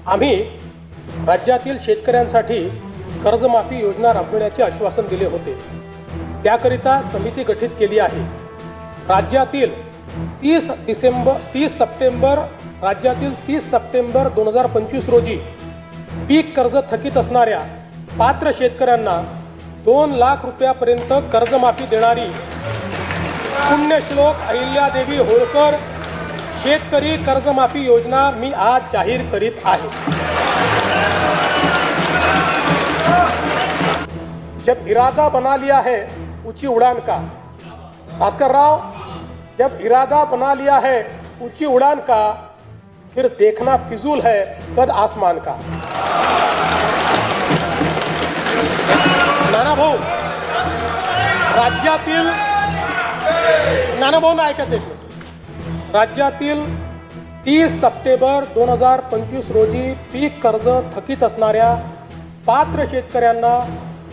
आम्ही राज्यातील शेतकऱ्यांसाठी कर्जमाफी योजना राबविण्याचे आश्वासन दिले होते। त्याकरिता समिती गठीत केली आहे। राज्यातील 30 सप्टेंबर 2025 रोजी पीक कर्ज थकीत असणाऱ्या पात्र शेतकऱ्यांना 2 लाख रुपयापर्यंत कर्जमाफी देणारी पुण्यश्लोक अहिल्यादेवी होळकर शेतकरी कर्जमाफी योजना मी आज जाहीर करीत आहे। जब इरादा बना लिया है ऊंची उड़ान का, भास्कर राव, जब इरादा बना लिया है ऊंची उड़ान का, फिर देखना फिजूल है कद आसमान का। नाना भाऊ, राज्यातील राज्यातील 30 सप्टेंबर 2025 रोजी पीक कर्ज थकीत असणाऱ्या पात्र शेतकऱ्यांना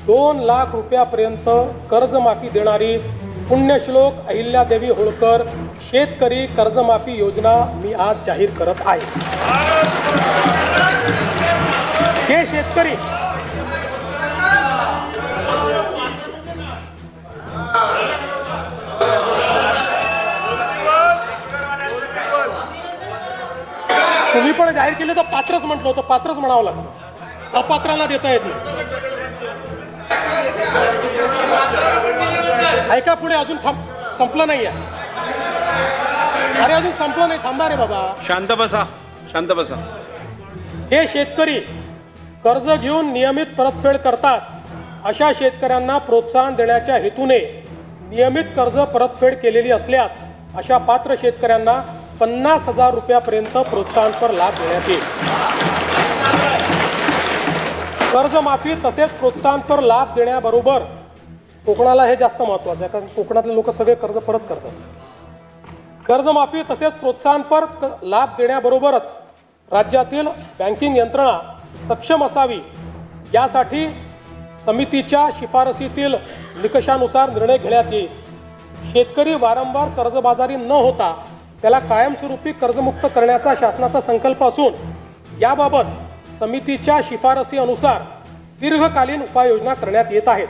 2 लाख रुपयापर्यंत कर्जमाफी देणारी पुण्यश्लोक अहिल्यादेवी होळकर शेतकरी कर्जमाफी योजना मी आज जाहीर करत आहे। जे शेतकरी तुम्ही पण जाहीर केले तर पात्रच म्हटलं होतं, पात्रच म्हणावं लागतं, अपात्राला देता येत नाही। ऐका पुढे, अजून संपलं नाही आहे। अरे अजून संपलं नाही, थांबा रे बाबा, शांत बसा, शांत बसा। जे शेतकरी कर्ज घेऊन नियमित परतफेड करतात अशा शेतकऱ्यांना प्रोत्साहन देण्याच्या हेतूने नियमित कर्ज परतफेड केलेली असल्यास अशा पात्र शेतकऱ्यांना 50,000 रुपयापर्यंत प्रोत्साहनपर लाभ देण्यात येईल। कर्जमाफी तसेच प्रोत्साहनपर लाभ देण्याबरोबर कोकणाला हे जास्त महत्त्वाचं आहे, कारण कोकणातले लोक सगळे कर्ज परत करतात। कर्जमाफी तसेच प्रोत्साहनपर लाभ देण्याबरोबरच राज्यातील बँकिंग यंत्रणा सक्षम असावी यासाठी समितीच्या शिफारसीतील निकषानुसार निर्णय घेण्यात येईल। शेतकरी वारंवार कर्जबाजारी न होता त्याला कायमस्वरूपी कर्जमुक्त करण्याचा शासनाचा संकल्प असून याबाबत समितीच्या शिफारसी अनुसार दीर्घकालीन उपाययोजना करण्यात येत आहेत।